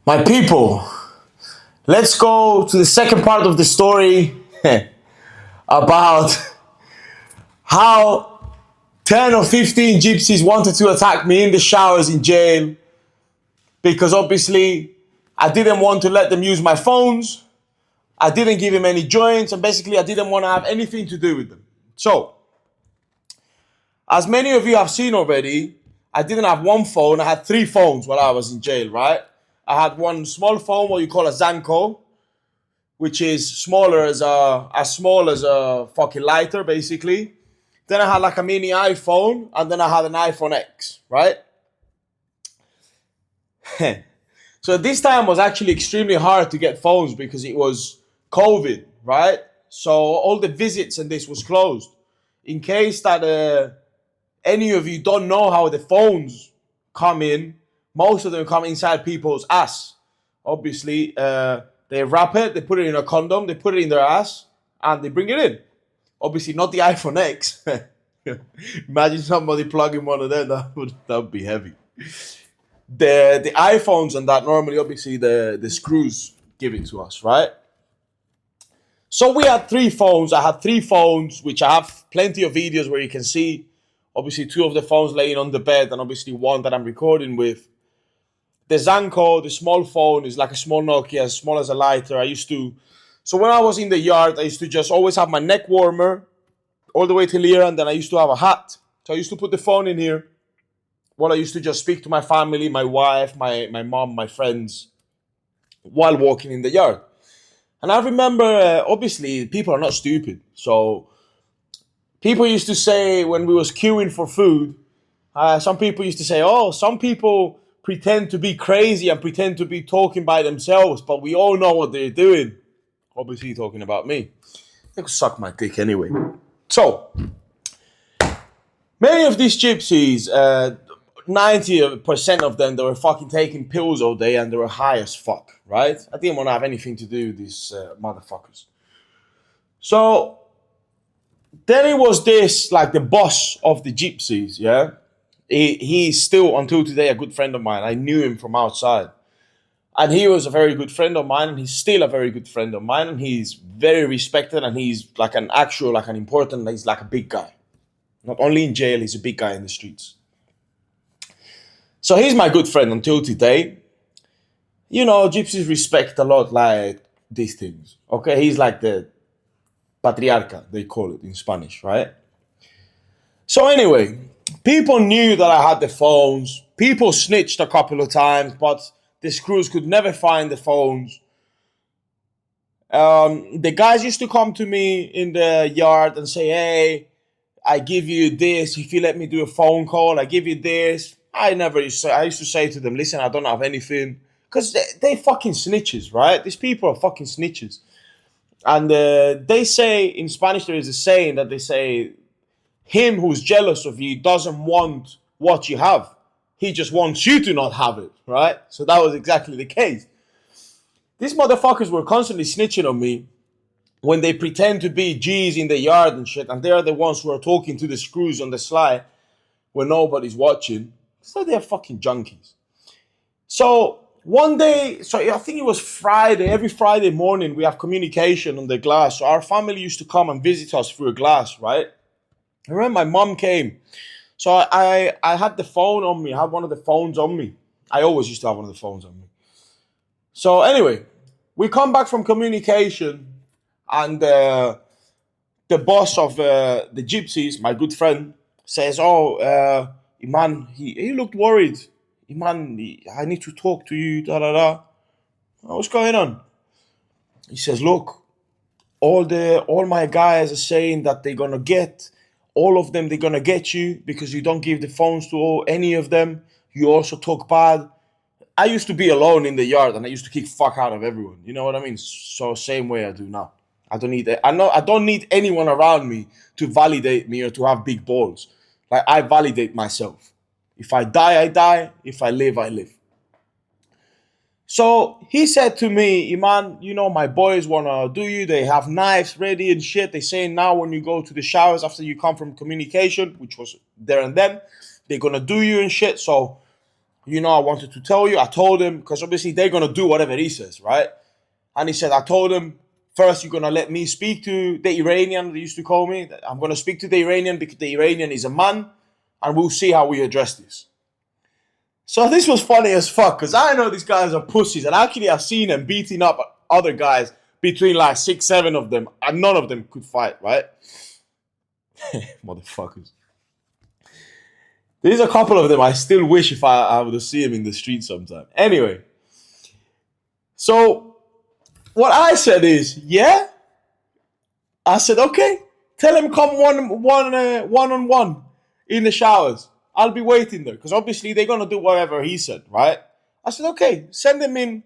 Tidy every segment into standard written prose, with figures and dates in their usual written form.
My people, let's go to the second part of the story about how 10 or 15 gypsies wanted to attack me in the showers in jail because obviously I didn't want to let them use my phones. I didn't give them any joints, and basically I didn't want to have anything to do with them. So, as many of you have seen already, I didn't have one phone. I had three phones while I was in jail, right? I had one small phone, what you call a Zanko, which is smaller as small as a fucking lighter, basically. Then I had like a mini iPhone, and then I had an iPhone X, right? So this time was actually extremely hard to get phones because it was COVID, right? So all the visits and this was closed. In case that any of you don't know how the phones come in, most of them come inside people's ass. Obviously, they wrap it, they put it in a condom, they put it in their ass, and they bring it in. Obviously, not the iPhone X. Imagine somebody plugging one of them, that would be heavy. The iPhones and that, normally, obviously, the screws give it to us, right? So we had three phones. I had three phones, which I have plenty of videos where you can see. Obviously, two of the phones laying on the bed, and obviously one that I'm recording with. The Zanko, the small phone, is like a small Nokia, as small as a lighter. So when I was in the yard, I used to just always have my neck warmer all the way till here, and then I used to have a hat. So I used to put the phone in here. While I used to just speak to my family, my wife, my mom, my friends, while walking in the yard. And I remember, obviously, people are not stupid. So people used to say when we was queuing for food, some people used to say, oh, some people pretend to be crazy and pretend to be talking by themselves, but we all know what they're doing. Obviously talking about me. They could suck my dick anyway. So, many of these gypsies, 90% of them, they were fucking taking pills all day and they were high as fuck, right? I didn't want to have anything to do with these motherfuckers. So, then it was this, like the boss of the gypsies, yeah? He's still, until today, a good friend of mine. I knew him from outside. And he was a very good friend of mine, and he's still a very good friend of mine, and he's very respected, and he's like he's like a big guy. Not only in jail, he's a big guy in the streets. So he's my good friend until today. You know, gypsies respect a lot like these things. Okay, he's like the patriarca, they call it in Spanish, right? So anyway, people knew that I had the phones. People snitched a couple of times, but the screws could never find the phones. The guys used to come to me in the yard and say, hey, I give you this if you let me do a phone call. I give you this. I used to say to them, listen, I don't have anything. Because they fucking snitches, right? These people are fucking snitches. And they say, in Spanish, there is a saying that they say, him who's jealous of you doesn't want what you have. He just wants you to not have it, right? So that was exactly the case. These motherfuckers were constantly snitching on me when they pretend to be G's in the yard and shit, and they're the ones who are talking to the screws on the sly when nobody's watching. So they're fucking junkies. So one day, so I think it was Friday, every Friday morning we have communication on the glass. So our family used to come and visit us through a glass, right? I remember my mom came. So I had the phone on me. I had one of the phones on me. I always used to have one of the phones on me. So anyway, we come back from communication, and the boss of the gypsies, my good friend, says, oh, Iman, he looked worried. Iman, I need to talk to you, da da da. What's going on? He says, look, all my guys are saying that they're gonna get all of them. They're gonna get you because you don't give the phones to any of them. You also talk bad. I used to be alone in the yard and I used to kick fuck out of everyone. You know what I mean? So same way I do now. I don't need anyone around me to validate me or to have big balls. Like, I validate myself. If I die, I die. If I live, I live. So he said to me, Iman, you know, my boys want to do you. They have knives ready and shit. They say now when you go to the showers after you come from communication, which was there and then, they're going to do you and shit. So I wanted to tell you. I told him, because obviously they're going to do whatever he says, right? And he said, I told him, first you're going to let me speak to the Iranian, they used to call me. I'm going to speak to the Iranian because the Iranian is a man, and we'll see how we address this. So this was funny as fuck, because I know these guys are pussies, and actually I've seen them beating up other guys between like 6, 7 of them, and none of them could fight, right? Motherfuckers. There's a couple of them I still wish if I would have seen them in the street sometime. Anyway, so what I said is, yeah? I said, okay, tell him come one-on-one in the showers. I'll be waiting there, because obviously they're going to do whatever he said, right? I said, okay, send them in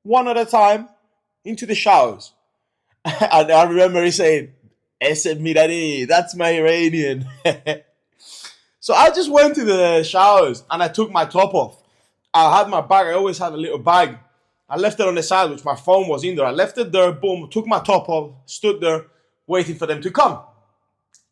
one at a time into the showers. And I remember he saying, ese mirari, that's my Iranian. So I just went to the showers and I took my top off. I had my bag. I always had a little bag. I left it on the side, which my phone was in there. I left it there, boom, took my top off, stood there, waiting for them to come.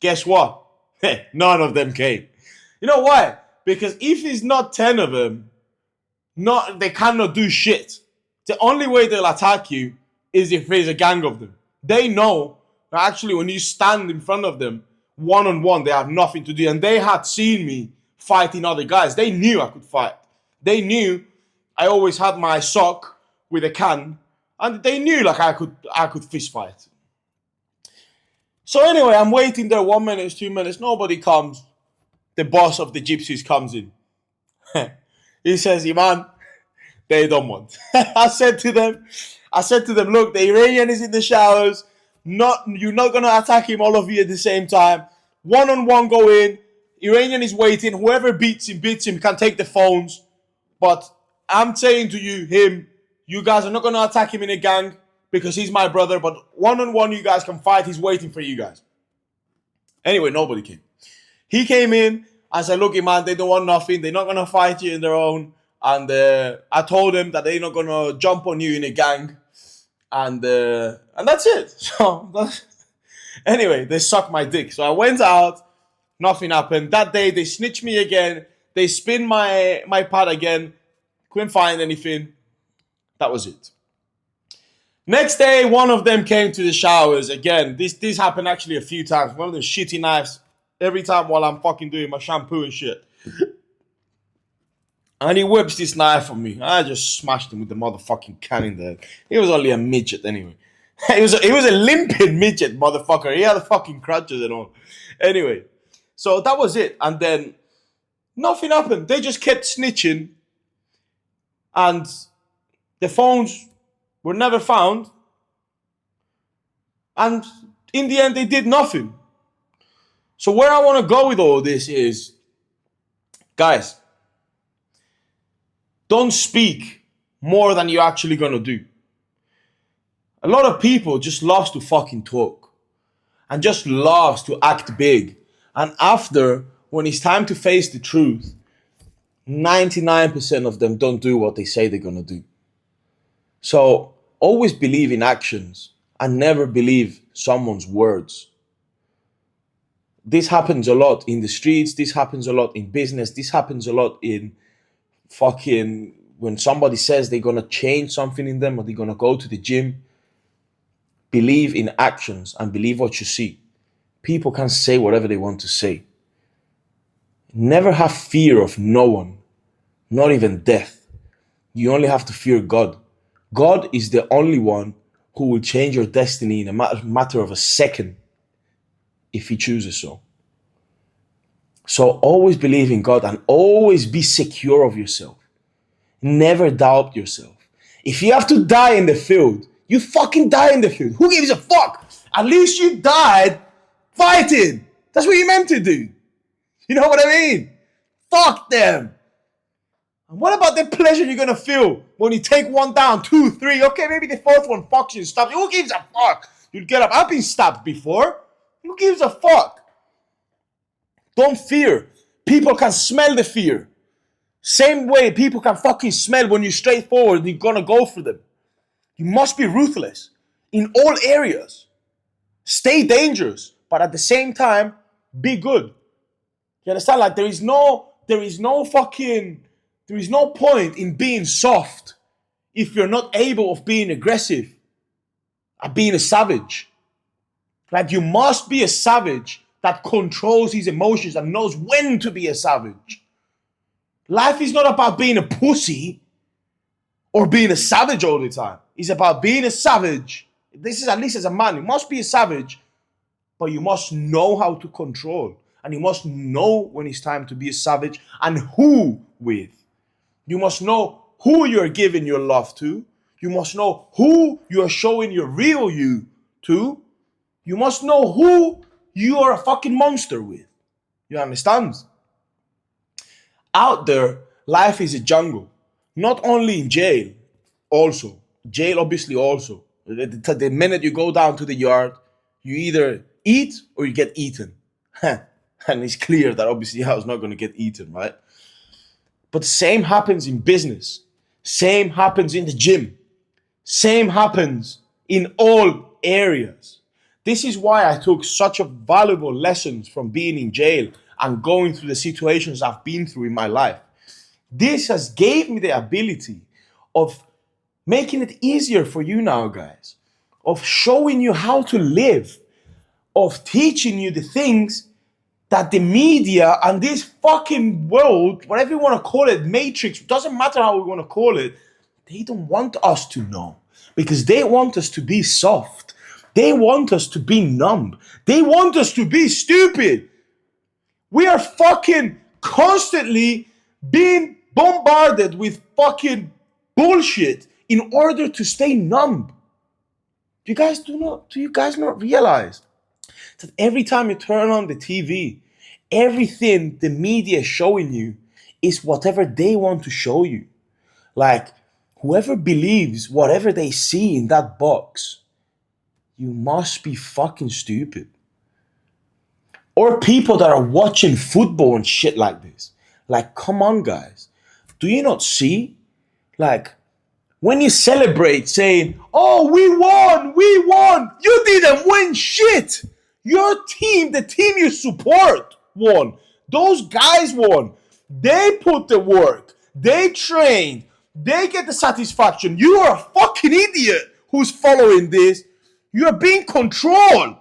Guess what? None of them came. You know why? Because if it's not 10 of them, they cannot do shit. The only way they'll attack you is if there's a gang of them. They know that actually when you stand in front of them, one-on-one, they have nothing to do. And they had seen me fighting other guys. They knew I could fight. They knew I always had my sock with a can. And they knew like I could fist fight. So anyway, I'm waiting there 1 minute, 2 minutes. Nobody comes. The boss of the Gypsies comes in. He says, Iman, they don't want. I said to them, look, the Iranian is in the showers. You're not going to attack him, all of you at the same time. One-on-one go in. Iranian is waiting. Whoever beats him, can take the phones. But I'm saying to you, you guys are not going to attack him in a gang because he's my brother. But one-on-one, you guys can fight. He's waiting for you guys. Anyway, nobody came. He came in. I said, look, man, they don't want nothing. They're not going to fight you in their own. And I told them that they're not going to jump on you in a gang. And that's it. So anyway, they sucked my dick. So I went out. Nothing happened. That day, they snitched me again. They spin my pad again. Couldn't find anything. That was it. Next day, one of them came to the showers again. This happened actually a few times. One of the shitty knives. Every time while I'm fucking doing my shampoo and shit. And he whips this knife on me. I just smashed him with the motherfucking can in there. He was only a midget anyway. He was a limping midget, motherfucker. He had fucking crutches and all. Anyway, so that was it. And then nothing happened. They just kept snitching. And the phones were never found. And in the end, they did nothing. So where I want to go with all this is, guys, don't speak more than you're actually going to do. A lot of people just loves to fucking talk and just loves to act big. And after, when it's time to face the truth, 99% of them don't do what they say they're going to do. So always believe in actions and never believe someone's words. This happens a lot in the streets. This happens a lot in business. This happens a lot in fucking when somebody says they're going to change something in them or they're going to go to the gym. Believe in actions and believe what you see. People can say whatever they want to say. Never have fear of no one, not even death. You only have to fear God. God is the only one who will change your destiny in a matter of a second if he chooses so. So always believe in God and always be secure of yourself. Never doubt yourself. If you have to die in the field, you fucking die in the field. Who gives a fuck? At least you died fighting. That's what you meant to do. You know what I mean? Fuck them. And what about the pleasure you're gonna feel when you take one down, 2, 3, okay, maybe the fourth one fucks you and stabs you. Who gives a fuck? You'll get up. I've been stabbed before. Who gives a fuck? Don't fear. People can smell the fear. Same way people can fucking smell when you're straightforward and you're gonna go for them. You must be ruthless in all areas. Stay dangerous, but at the same time, be good. You understand? Like there is no fucking There is no point in being soft if you're not able of being aggressive and being a savage. Like, you must be a savage that controls his emotions and knows when to be a savage. Life is not about being a pussy or being a savage all the time. It's about being a savage. This is, at least as a man, you must be a savage, but you must know how to control. And you must know when it's time to be a savage and who with. You must know who you're giving your love to. You must know who you're showing your real you to. You must know who you are a fucking monster with. You understand? Out there, life is a jungle. Not only in jail, also. Jail, obviously, also. The minute you go down to the yard, you either eat or you get eaten. And it's clear that obviously I was not going to get eaten, right? But the same happens in business. Same happens in the gym. Same happens in all areas. This is why I took such a valuable lessons from being in jail and going through the situations I've been through in my life. This has gave me the ability of making it easier for you now, guys, of showing you how to live, of teaching you the things that the media and this fucking world, whatever you want to call it, matrix, doesn't matter how we want to call it, they don't want us to know, because they want us to be soft. They want us to be numb. They want us to be stupid. We are fucking constantly being bombarded with fucking bullshit in order to stay numb. Do you guys not realize that every time you turn on the TV, everything the media is showing you is whatever they want to show you? Like, whoever believes whatever they see in that box, you must be fucking stupid. Or people that are watching football and shit like this. Like, come on, guys. Do you not see? Like, when you celebrate saying, oh, we won, you didn't win shit. Your team, the team you support, won. Those guys won. They put the work. They trained. They get the satisfaction. You are a fucking idiot who's following this. You are being controlled.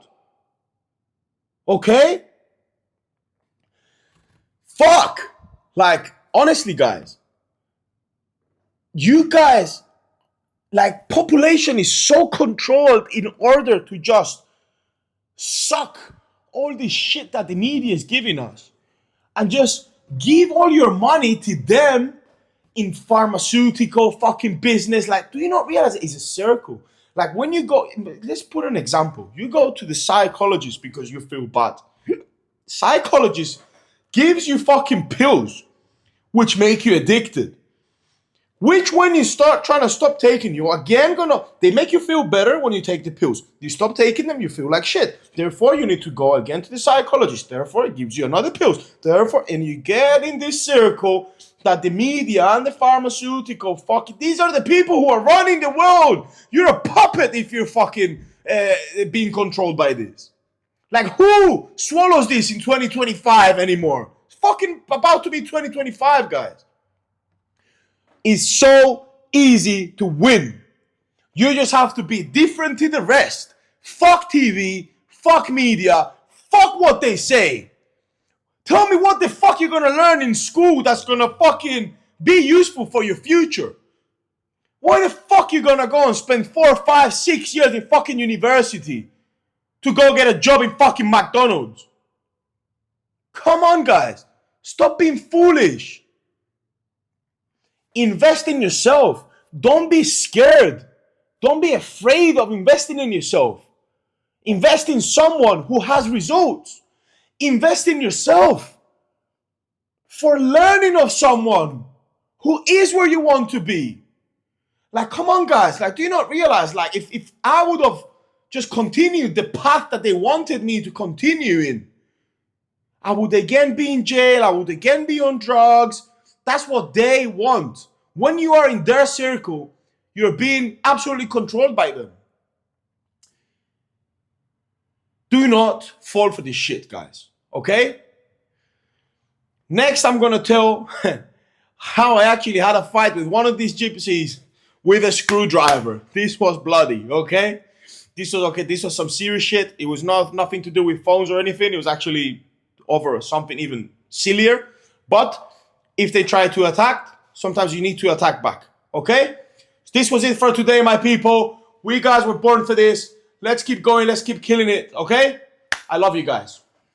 Okay? Fuck. Like, honestly, guys. You guys, like, population is so controlled in order to just suck all this shit that the media is giving us and just give all your money to them in pharmaceutical fucking business. Like, do you not realize it's a circle? Like, when you go, let's put an example. You go to the psychologist because you feel bad. Psychologist gives you fucking pills which make you addicted. Which, when you start trying to stop taking, you again they make you feel better when you take the pills. You stop taking them, you feel like shit. Therefore, you need to go again to the psychologist. Therefore, it gives you another pills. Therefore, and you get in this circle that the media and the pharmaceutical these are the people who are running the world. You're a puppet if you're fucking being controlled by this. Like, who swallows this in 2025 anymore? It's fucking about to be 2025, guys. It's so easy to win. You just have to be different to the rest. Fuck TV, fuck media, fuck what they say. Tell me what the fuck you're gonna learn in school that's gonna fucking be useful for your future. Why the fuck you gonna go and spend 4, 5, 6 years in fucking university to go get a job in fucking McDonald's? Come on, guys. Stop being foolish. Invest in yourself. Don't be scared. Don't be afraid of investing in yourself. Invest in someone who has results. Invest in yourself for learning of someone who is where you want to be. Like, come on, guys. Like, do you not realize, like, if I would have just continued the path that they wanted me to continue in, I would again be in jail. I would again be on drugs. That's what they want. When you are in their circle, you're being absolutely controlled by them. Do not fall for this shit, guys. Okay? Next, I'm going to tell how I actually had a fight with one of these gypsies with a screwdriver. This was bloody, okay? This was some serious shit. It was nothing to do with phones or anything. It was actually over something even sillier. But if they try to attack, sometimes you need to attack back, okay? This was it for today, my people. We guys were born for this. Let's keep going. Let's keep killing it, okay? I love you guys.